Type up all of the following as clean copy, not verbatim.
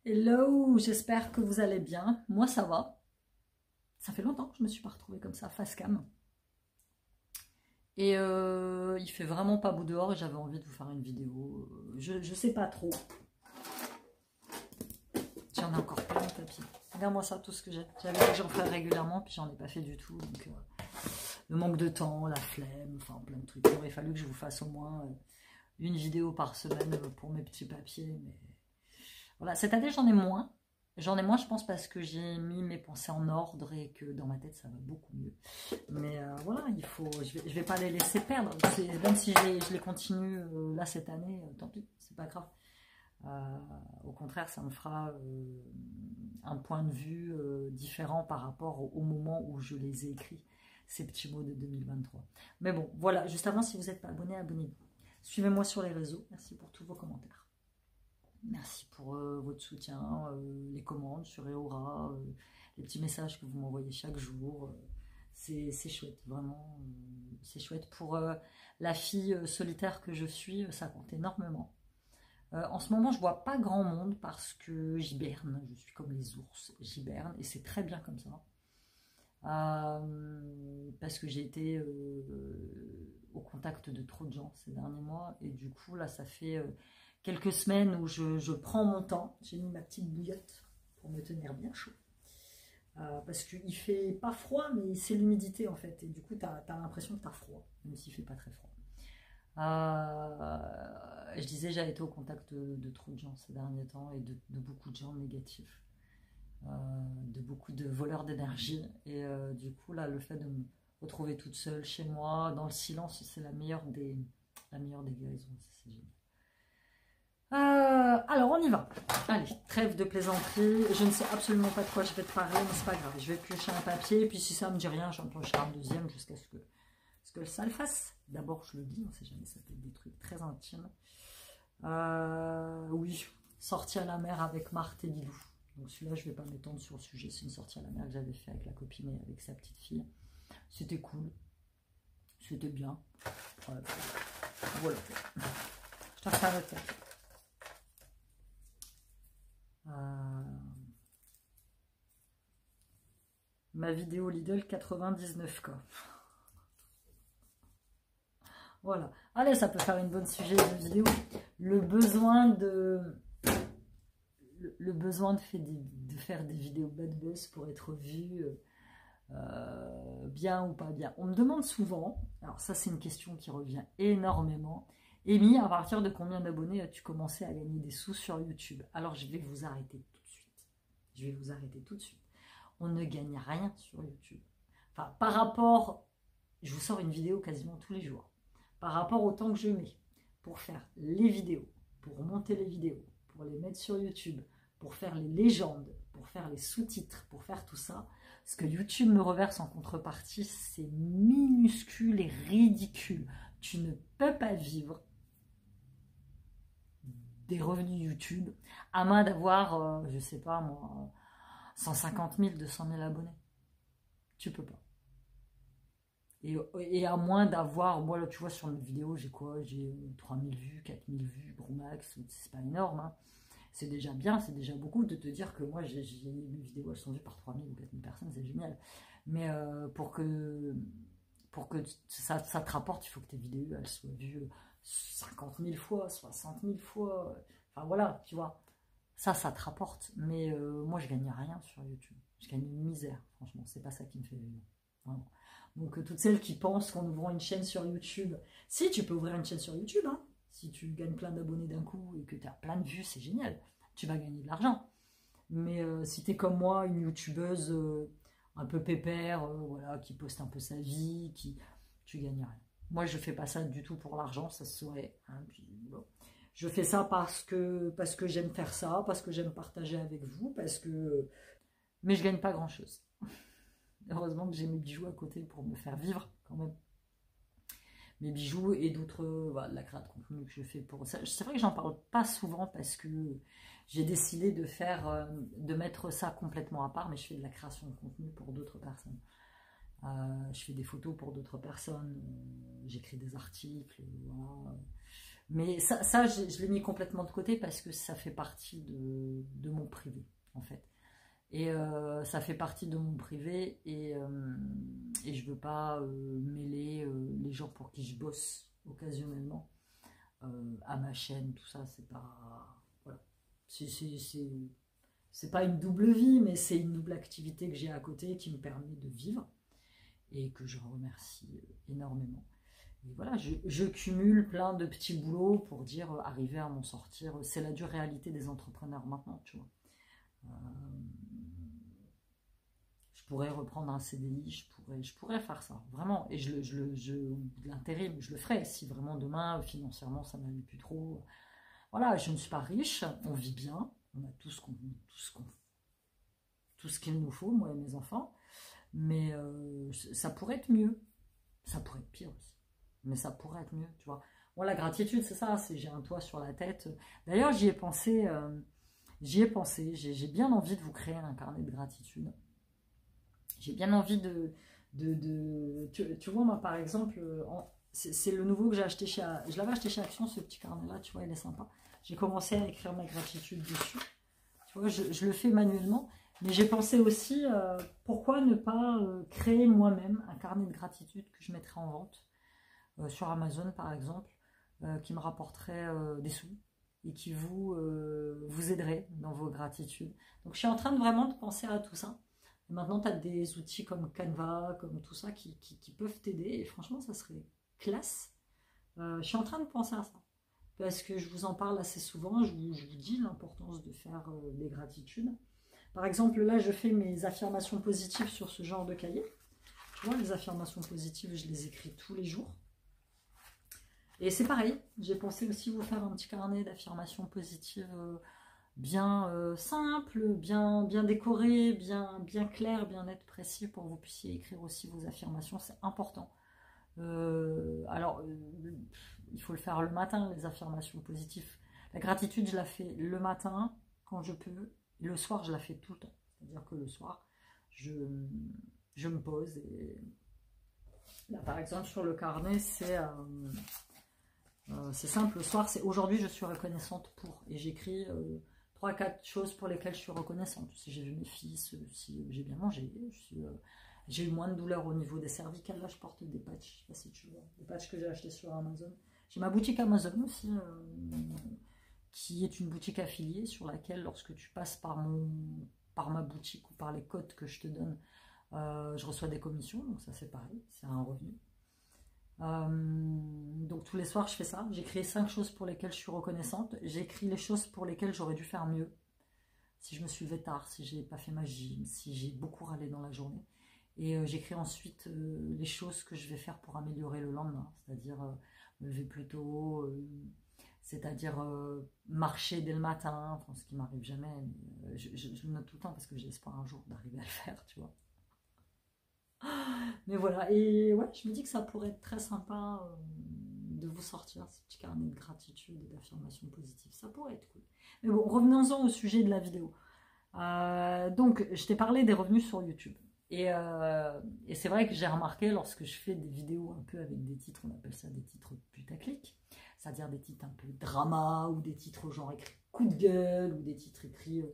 Hello, j'espère que vous allez bien. Moi, ça va. Ça fait longtemps que je me suis pas retrouvée comme ça, face cam. Et il fait vraiment pas beau dehors et j'avais envie de vous faire une vidéo. Je sais pas trop. J'en ai encore plein de tapis. Regarde-moi ça, tout ce que j'ai. J'avais dit que j'en ferais régulièrement, puis j'en ai pas fait du tout. Donc, le manque de temps, la flemme, enfin plein de trucs. Il aurait fallu que je vous fasse au moins une vidéo par semaine pour mes petits papiers. Mais voilà, cette année j'en ai moins. J'en ai moins, je pense, parce que j'ai mis mes pensées en ordre et que dans ma tête, ça va beaucoup mieux. Mais voilà, il faut, je vais pas les laisser perdre. Même si je les continue là cette année, tant pis, c'est pas grave. Au contraire, ça me fera un point de vue différent par rapport au moment où je les ai écrits, ces petits mots de 2023. Mais bon, voilà, juste avant, si vous n'êtes pas abonné, abonnez-vous. Suivez-moi sur les réseaux. Merci pour tous vos commentaires. Merci pour votre soutien, les commandes sur Eora, les petits messages que vous m'envoyez chaque jour. C'est chouette, vraiment. C'est chouette. Pour la fille solitaire que je suis, ça compte énormément. En ce moment, je vois pas grand monde parce que j'hiberne. Je suis comme les ours, j'hiberne et c'est très bien comme ça. Parce que j'ai été au contact de trop de gens ces derniers mois et du coup, là, ça fait quelques semaines où je prends mon temps. J'ai mis ma petite bouillotte pour me tenir bien chaud. Parce qu'il fait pas froid, mais c'est l'humidité en fait. Et du coup, tu as l'impression que tu as froid, même s'il fait pas très froid. Je disais, j'ai été au contact de trop de gens ces derniers temps et de beaucoup de gens négatifs. De beaucoup de voleurs d'énergie. Et du coup, là, le fait de me retrouver toute seule chez moi, dans le silence, c'est la meilleure des guérisons. C'est génial. Alors on y va. Allez, trêve de plaisanterie. Je ne sais absolument pas de quoi je vais te parler, mais c'est pas grave. Je vais piocher un papier, et puis si ça me dit rien, j'en piocherai un deuxième jusqu'à ce que ça le fasse. D'abord, je le dis, on ne sait jamais, ça peut être des trucs très intimes. Oui, sortie à la mer avec Marthe et Lilou. Donc celui-là, je ne vais pas m'étendre sur le sujet. C'est une sortie à la mer que j'avais fait avec la copine et avec sa petite fille. C'était cool. C'était bien. Voilà. Je t'en fais un autre. Ma vidéo Lidl 99K. Voilà. Allez, ça peut faire une bonne sujet de vidéo. Le besoin de faire des vidéos bad buzz pour être vu bien ou pas bien. On me demande souvent, alors ça c'est une question qui revient énormément. Amy, à partir de combien d'abonnés as-tu commencé à gagner des sous sur YouTube? Alors je vais vous arrêter tout de suite. Je vais vous arrêter tout de suite. On ne gagne rien sur YouTube. Enfin, par rapport, je vous sors une vidéo quasiment tous les jours. Par rapport au temps que je mets pour faire les vidéos, pour monter les vidéos, pour les mettre sur YouTube, pour faire les légendes, pour faire les sous-titres, pour faire tout ça, ce que YouTube me reverse en contrepartie, c'est minuscule et ridicule. Tu ne peux pas vivre des revenus YouTube à moins d'avoir, je sais pas moi, 150 000, 200 000 abonnés. Tu peux pas. Et à moins d'avoir, moi là tu vois sur mes vidéos, j'ai quoi? J'ai 3000 vues, 4000 vues, gros max, c'est pas énorme. Hein. C'est déjà bien, c'est déjà beaucoup de te dire que moi mes vidéos elles sont vues par 3000 ou 4000 personnes, c'est génial. Mais pour que ça te rapporte, il faut que tes vidéos elles soient vues 50 000 fois, 60 000 fois. Enfin voilà, tu vois. Ça te rapporte. Mais moi je gagne rien sur YouTube. Je gagne une misère, franchement. C'est pas ça qui me fait vivre. Vraiment. Donc toutes celles qui pensent qu'en ouvrant une chaîne sur YouTube, si tu peux ouvrir une chaîne sur YouTube, hein, si tu gagnes plein d'abonnés d'un coup et que tu as plein de vues, c'est génial, tu vas gagner de l'argent. Mais si tu es comme moi, une youtubeuse un peu pépère, voilà, qui poste un peu sa vie, tu gagnes rien. Moi je fais pas ça du tout pour l'argent, ça se saurait. Hein, puis, bon. Je fais ça parce que j'aime faire ça, parce que j'aime partager avec vous, mais je gagne pas grand chose. Heureusement que j'ai mes bijoux à côté pour me faire vivre quand même. Mes bijoux et d'autres, voilà, de la création de contenu que je fais pour ça. C'est vrai que j'en parle pas souvent parce que j'ai décidé de mettre ça complètement à part, mais je fais de la création de contenu pour d'autres personnes. Je fais des photos pour d'autres personnes, j'écris des articles, voilà. Mais ça je l'ai mis complètement de côté parce que ça fait partie de mon privé, en fait. Et ça fait partie de mon privé et je veux pas mêler les gens pour qui je bosse occasionnellement à ma chaîne, tout ça, c'est pas... Voilà. C'est pas une double vie, mais c'est une double activité que j'ai à côté qui me permet de vivre et que je remercie énormément. Et voilà, je cumule plein de petits boulots pour dire arriver à m'en sortir. C'est la dure réalité des entrepreneurs maintenant, tu vois. Je pourrais reprendre un CDI, je pourrais faire ça, vraiment. Et l'intérim, je le ferais si vraiment demain, financièrement, ça n'allait plus trop. Voilà, je ne suis pas riche, on vit bien, on a tout ce qu'il nous faut, moi et mes enfants. Mais ça pourrait être mieux. Ça pourrait être pire aussi. Mais ça pourrait être mieux, tu vois. Bon, la gratitude, c'est ça, c'est j'ai un toit sur la tête. D'ailleurs, j'y ai pensé, j'ai bien envie de vous créer un carnet de gratitude. J'ai bien envie tu vois, moi, par exemple, c'est le nouveau que j'ai acheté je l'avais acheté chez Action, ce petit carnet-là, tu vois, il est sympa. J'ai commencé à écrire ma gratitude dessus. Tu vois, je le fais manuellement. Mais j'ai pensé aussi, pourquoi ne pas créer moi-même un carnet de gratitude que je mettrais en vente sur Amazon, par exemple, qui me rapporterait des sous et qui vous aiderait dans vos gratitudes. Donc, je suis en train de vraiment de penser à tout ça. Et maintenant, tu as des outils comme Canva, comme tout ça, qui peuvent t'aider. Et franchement, ça serait classe. Je suis en train de penser à ça. Parce que je vous en parle assez souvent. Je vous dis l'importance de faire des gratitudes. Par exemple, là, je fais mes affirmations positives sur ce genre de cahier. Tu vois, les affirmations positives, je les écris tous les jours. Et c'est pareil, j'ai pensé aussi vous faire un petit carnet d'affirmations positives bien simple, bien décoré, bien clair, bien net, précis, pour que vous puissiez écrire aussi vos affirmations, c'est important. Alors, il faut le faire le matin, les affirmations positives. La gratitude, je la fais le matin, quand je peux. Le soir, je la fais tout le temps. C'est-à-dire que le soir, je me pose. Et là, par exemple, sur le carnet, c'est simple. Le soir, c'est aujourd'hui, je suis reconnaissante pour. Et j'écris 3-4 choses pour lesquelles je suis reconnaissante. Si j'ai vu mes fils, si j'ai bien mangé, j'ai eu moins de douleur au niveau des cervicales. Là, je porte des patchs. Je sais pas si tu vois. Des patchs que j'ai achetés sur Amazon. J'ai ma boutique Amazon aussi. Qui est une boutique affiliée sur laquelle, lorsque tu passes par ma boutique ou par les codes que je te donne, je reçois des commissions, donc ça c'est pareil, c'est un revenu. Donc tous les soirs je fais ça, j'écris 5 choses pour lesquelles je suis reconnaissante, j'écris les choses pour lesquelles j'aurais dû faire mieux, si je me suis levée tard, si j'ai pas fait ma gym, si j'ai beaucoup râlé dans la journée, et j'écris ensuite les choses que je vais faire pour améliorer le lendemain, c'est-à-dire me lever plus tôt, c'est-à-dire marcher dès le matin, enfin, ce qui m'arrive jamais, mais je le note tout le temps parce que j'ai espoir un jour d'arriver à le faire, tu vois. Mais voilà, et ouais, je me dis que ça pourrait être très sympa de vous sortir ce petit carnet de gratitude et d'affirmation positive, ça pourrait être cool. Mais bon, revenons-en au sujet de la vidéo. Donc, je t'ai parlé des revenus sur YouTube. Et c'est vrai que j'ai remarqué lorsque je fais des vidéos un peu avec des titres, on appelle ça des titres putaclic, c'est-à-dire des titres un peu drama, ou des titres genre écrits coup de gueule, ou des titres écrits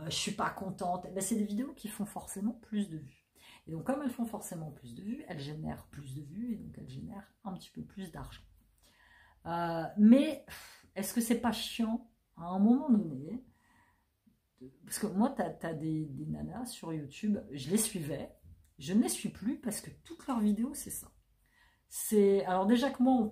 je suis pas contente, ben, c'est des vidéos qui font forcément plus de vues. Et donc comme elles font forcément plus de vues, elles génèrent plus de vues, et donc elles génèrent un petit peu plus d'argent. Mais est-ce que c'est pas chiant à un moment donné? Parce que moi, tu as des nanas sur YouTube, je les suivais, je ne les suis plus parce que toutes leurs vidéos, c'est ça. Alors déjà que moi,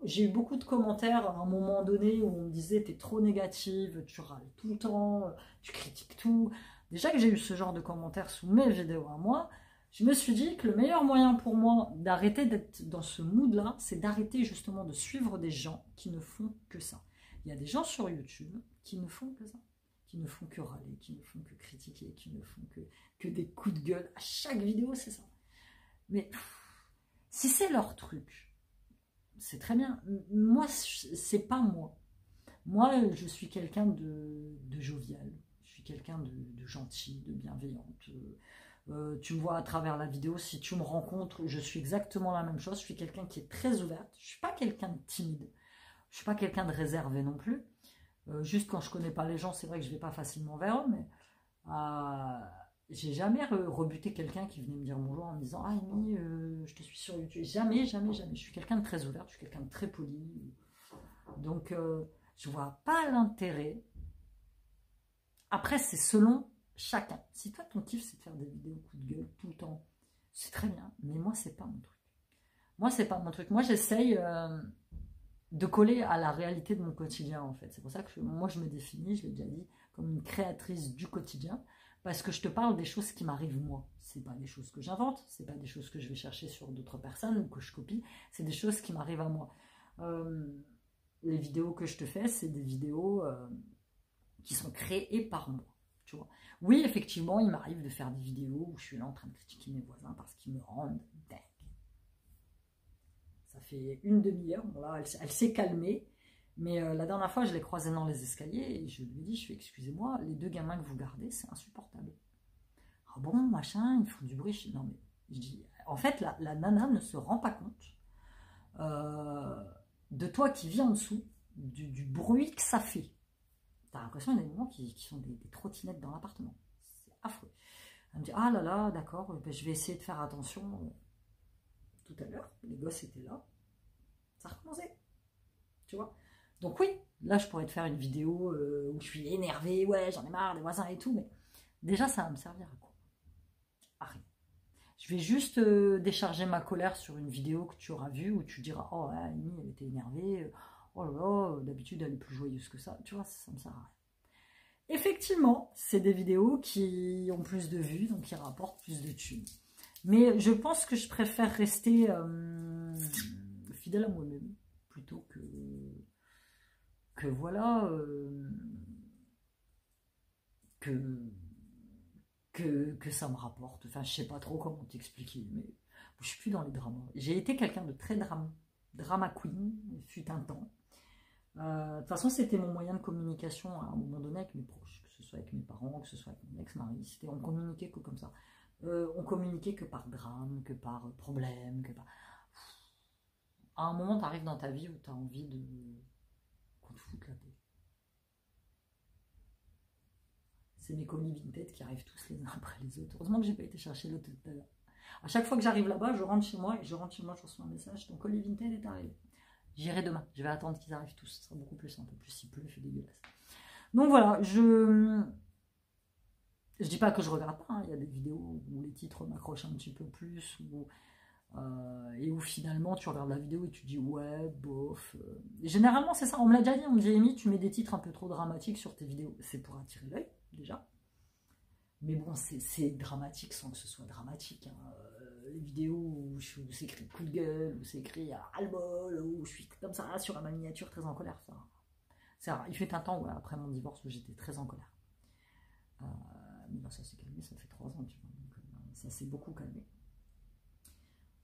j'ai eu beaucoup de commentaires à un moment donné où on me disait t'es trop négative, tu râles tout le temps, tu critiques tout. Déjà que j'ai eu ce genre de commentaires sous mes vidéos à moi, je me suis dit que le meilleur moyen pour moi d'arrêter d'être dans ce mood-là, c'est d'arrêter justement de suivre des gens qui ne font que ça. Il y a des gens sur YouTube qui ne font que ça, qui ne font que râler, qui ne font que critiquer, qui ne font que des coups de gueule. À chaque vidéo, c'est ça. Mais si c'est leur truc, c'est très bien. Moi, c'est pas moi. Moi, je suis quelqu'un de jovial. Je suis quelqu'un de gentil, de bienveillante. Tu me vois à travers la vidéo, si tu me rencontres, je suis exactement la même chose. Je suis quelqu'un qui est très ouverte. Je suis pas quelqu'un de timide. Je suis pas quelqu'un de réservé non plus. Juste quand je connais pas les gens, c'est vrai que je vais pas facilement vers eux, mais j'ai jamais rebuté quelqu'un qui venait me dire bonjour en me disant ah Amy, je te suis sur YouTube. Jamais, jamais, jamais. Je suis quelqu'un de très ouvert, je suis quelqu'un de très poli. Donc je vois pas l'intérêt. Après, c'est selon chacun. Si toi ton kiff c'est de faire des vidéos coup de gueule tout le temps, c'est très bien. Mais moi c'est pas mon truc. Moi c'est pas mon truc. Moi j'essaye de coller à la réalité de mon quotidien en fait. C'est pour ça que moi je me définis, je l'ai déjà dit, comme une créatrice du quotidien, parce que je te parle des choses qui m'arrivent moi. C'est pas des choses que j'invente, c'est pas des choses que je vais chercher sur d'autres personnes ou que je copie, c'est des choses qui m'arrivent à moi. Les vidéos que je te fais, c'est des vidéos qui sont créées par moi. Tu vois. Oui, effectivement, il m'arrive de faire des vidéos où je suis là en train de critiquer mes voisins parce qu'ils me rendent dingue. Ça fait une demi-heure, bon là, elle s'est calmée, mais la dernière fois, je l'ai croisée dans les escaliers et je lui ai dit, excusez-moi, les 2 gamins que vous gardez, c'est insupportable. Ah bon, machin, ils font du bruit. Non mais, je dis, en fait, la nana ne se rend pas compte de toi qui vis en dessous, du bruit que ça fait. T'as l'impression qu'il y a des moments qui sont des trottinettes dans l'appartement. C'est affreux. Elle me dit, ah là là, d'accord, ben, je vais essayer de faire attention. Tout à l'heure, les gosses étaient là, ça recommençait, tu vois. Donc oui, là je pourrais te faire une vidéo où je suis énervée, ouais, j'en ai marre des voisins et tout, mais déjà ça va me servir à quoi? À rien. Je vais juste décharger ma colère sur une vidéo que tu auras vue où tu diras, oh ouais, Amy, elle était énervée, oh là là, d'habitude elle est plus joyeuse que ça, tu vois, ça me sert à rien. Effectivement, c'est des vidéos qui ont plus de vues, donc qui rapportent plus de thunes. Mais je pense que je préfère rester fidèle à moi-même plutôt que voilà que ça me rapporte. Enfin, je sais pas trop comment t'expliquer, mais je suis plus dans les dramas. J'ai été quelqu'un de très drama queen, fut un temps. De toute façon, c'était mon moyen de communication à un moment donné avec mes proches, que ce soit avec mes parents, que ce soit avec mon ex-mari. On communiquait que comme ça. On communiquait que par drame, que par problème, que par... À un moment, tu arrives dans ta vie où tu as envie de... qu'on te foute la paix. C'est mes colis Vinted qui arrivent tous les uns après les autres. Heureusement que j'ai pas été chercher l'autre tout à l'heure. À chaque fois que j'arrive là-bas, je rentre chez moi et je reçois un message, ton colis Vinted est arrivé. J'irai demain, je vais attendre qu'ils arrivent tous, ce sera beaucoup plus simple, plus s'il pleut, il fait dégueulasse. Donc voilà, je dis pas que je regarde pas, hein. Il y a des vidéos où les titres m'accrochent un petit peu plus, et où finalement tu regardes la vidéo et tu dis ouais, bof. Généralement c'est ça, on me l'a déjà dit, on me dit Amy, tu mets des titres un peu trop dramatiques sur tes vidéos. C'est pour attirer l'œil, déjà. Mais bon, c'est dramatique sans que ce soit dramatique, hein. Les vidéos où c'est écrit coup de gueule, où c'est écrit ras-le-bol, où je suis comme ça sur ma miniature très en colère, ça rare. Il fait un temps après mon divorce où j'étais très en colère. Mais là ça s'est calmé, ça fait 3 ans, tu vois, donc ça s'est beaucoup calmé.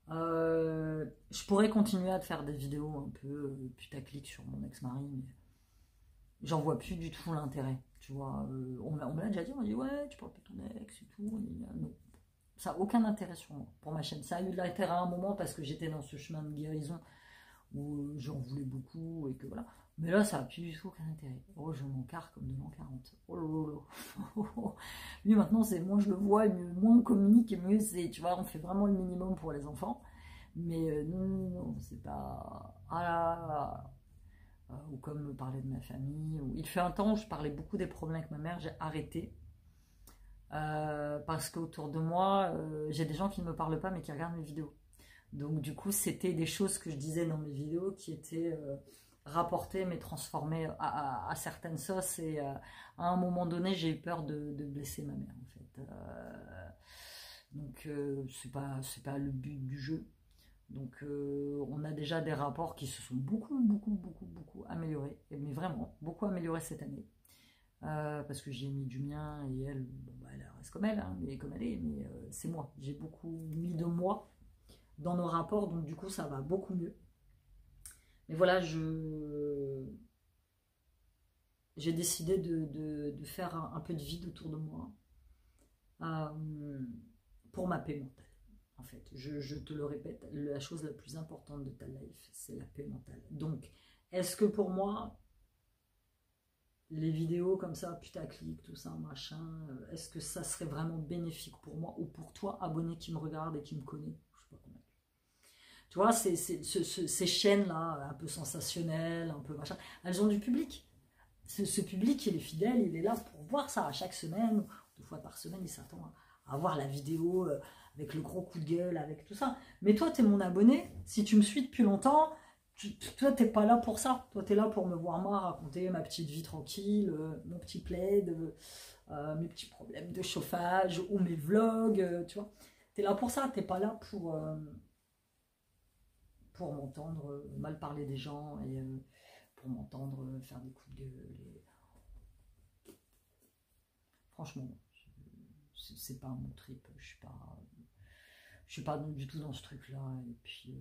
Je pourrais continuer à te faire des vidéos un peu putaclic sur mon ex-mari, mais j'en vois plus du tout l'intérêt, tu vois. On me l'a déjà dit, on m'a dit ouais, tu parles pas de ton ex et tout, non. Ça n'a aucun intérêt sur moi, pour ma chaîne. Ça a eu de l'intérêt à un moment parce que j'étais dans ce chemin de guérison où j'en voulais beaucoup et que voilà. Mais là, ça n'a plus du tout aucun intérêt. Oh, je m'en carre comme de l'an 40. Oh là là. Lui, maintenant, c'est moins je le vois, moins on communique et mieux c'est. Tu vois, on fait vraiment le minimum pour les enfants. Mais non, c'est pas... Ah là, ou comme me parler de ma famille. Il fait un temps où je parlais beaucoup des problèmes avec ma mère, j'ai arrêté. Parce qu'autour de moi, j'ai des gens qui ne me parlent pas mais qui regardent mes vidéos. Donc du coup, c'était des choses que je disais dans mes vidéos qui étaient rapportées mais transformées à certaines sauces. Et à un moment donné, j'ai eu peur de blesser ma mère en fait. Donc c'est pas le but du jeu. Donc on a déjà des rapports qui se sont beaucoup améliorés. Mais vraiment, beaucoup améliorés cette année. Parce que j'ai mis du mien et elle, bon, bah, elle reste comme elle, hein, mais comme elle est, mais c'est moi. J'ai beaucoup mis de moi dans nos rapports, donc du coup ça va beaucoup mieux. Mais voilà, j'ai décidé de faire un peu de vide autour de moi pour ma paix mentale. En fait, je te le répète, la chose la plus importante de ta life, c'est la paix mentale. Donc, est-ce que pour moi, les vidéos comme ça, putaclic, tout ça, machin, est-ce que ça serait vraiment bénéfique pour moi ou pour toi, abonné qui me regarde et qui me connaît? Je sais pas comment. Tu vois, ces chaînes-là, un peu sensationnelles, un peu machin, elles ont du public. Ce public, il est fidèle, il est là pour voir ça à chaque semaine, 2 fois par semaine, il s'attend à voir la vidéo avec le gros coup de gueule, avec tout ça. Mais toi, tu es mon abonné, si tu me suis depuis longtemps, toi, tu n'es pas là pour ça. Toi, tu es là pour me voir moi raconter ma petite vie tranquille, mon petit plaid, mes petits problèmes de chauffage ou mes vlogs, tu vois. Tu es là pour ça, tu n'es pas là pour m'entendre mal parler des gens et pour m'entendre faire des coups de gueule. Franchement, c'est pas mon trip. Je suis pas du tout dans ce truc-là. Et puis,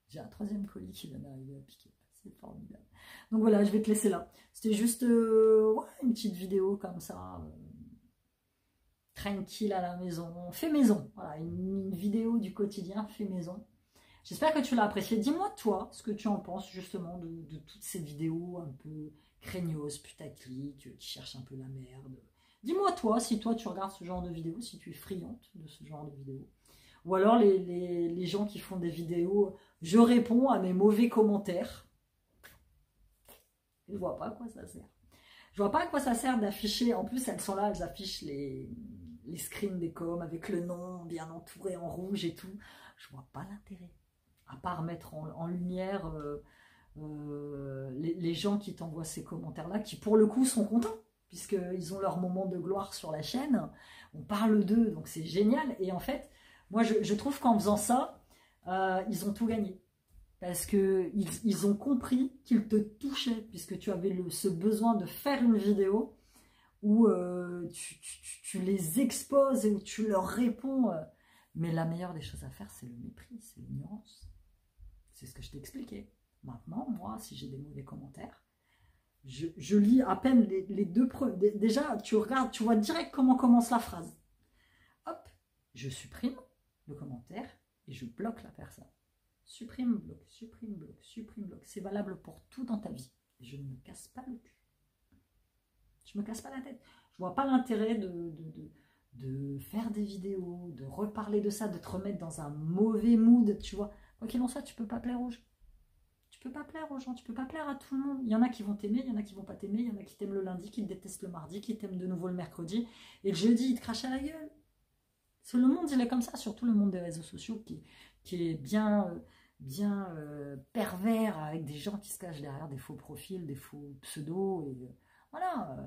j'ai un 3e colis qui vient d'arriver à piquer. C'est formidable. Donc voilà, je vais te laisser là. C'était juste ouais, une petite vidéo comme ça. Tranquille à la maison. Fait maison. Voilà, une vidéo du quotidien fait maison. J'espère que tu l'as apprécié. Dis-moi, toi, ce que tu en penses justement de toutes ces vidéos un peu craignos, putaclic, qui cherchent un peu la merde. Dis-moi, toi, si toi, tu regardes ce genre de vidéos, si tu es friande de ce genre de vidéos. Ou alors les gens qui font des vidéos, je réponds à mes mauvais commentaires. Je ne vois pas à quoi ça sert. Je vois pas à quoi ça sert d'afficher. En plus, elles sont là, elles affichent les screens des coms avec le nom bien entouré en rouge et tout. Je vois pas l'intérêt. À part mettre en lumière les gens qui t'envoient ces commentaires-là, qui pour le coup sont contents, puisqu'ils ont leur moment de gloire sur la chaîne. On parle d'eux, donc c'est génial. Et en fait, moi je trouve qu'en faisant ça, ils ont tout gagné. Parce qu'ils ont compris qu'ils te touchaient, puisque tu avais ce besoin de faire une vidéo où tu les exposes et où tu leur réponds. Mais la meilleure des choses à faire, c'est le mépris, c'est l'ignorance. C'est ce que je t'ai expliqué. Maintenant, moi, si j'ai des mauvais commentaires, je lis à peine les 2 premiers. Déjà, tu regardes, tu vois direct comment commence la phrase. Hop, je supprime le commentaire et je bloque la personne. Supprime, bloc, supprime, bloc, supprime, bloc. C'est valable pour tout dans ta vie. Je ne me casse pas le cul. Je me casse pas la tête. Je vois pas l'intérêt de faire des vidéos, de reparler de ça, de te remettre dans un mauvais mood, tu vois. Quoi qu'il en soit, tu peux pas plaire aux gens. Tu peux pas plaire aux gens, tu peux pas plaire à tout le monde. Il y en a qui vont t'aimer, il y en a qui vont pas t'aimer, il y en a qui t'aiment le lundi, qui te détestent le mardi, qui t'aiment de nouveau le mercredi, et le jeudi, ils te crachent à la gueule. Parce que le monde, il est comme ça, surtout le monde des réseaux sociaux, qui est bien pervers, avec des gens qui se cachent derrière des faux profils, des faux pseudos, et voilà.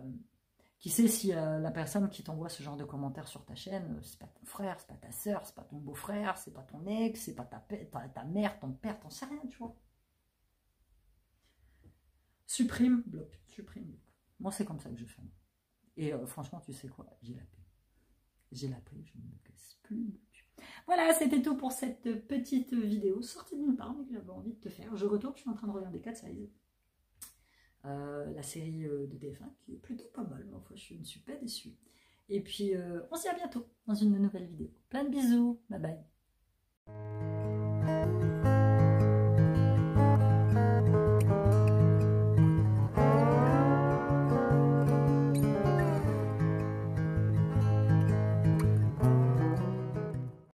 Qui sait si la personne qui t'envoie ce genre de commentaires sur ta chaîne, c'est pas ton frère, c'est pas ta soeur, c'est pas ton beau-frère, c'est pas ton ex, c'est pas ta mère, ton père, t'en sais rien, tu vois. Supprime, bloc, supprime, bloc. Moi, c'est comme ça que je fais. Et franchement, tu sais quoi, j'ai la paix. J'ai la paix, je ne me casse plus. Voilà, c'était tout pour cette petite vidéo sortie de nulle part, mais que j'avais envie de te faire. Je retourne, je suis en train de regarder Cat Size. La série de TF1 qui est plutôt pas mal, mais enfin je ne suis pas déçue. Et puis on se dit à bientôt dans une nouvelle vidéo. Plein de bisous, bye bye.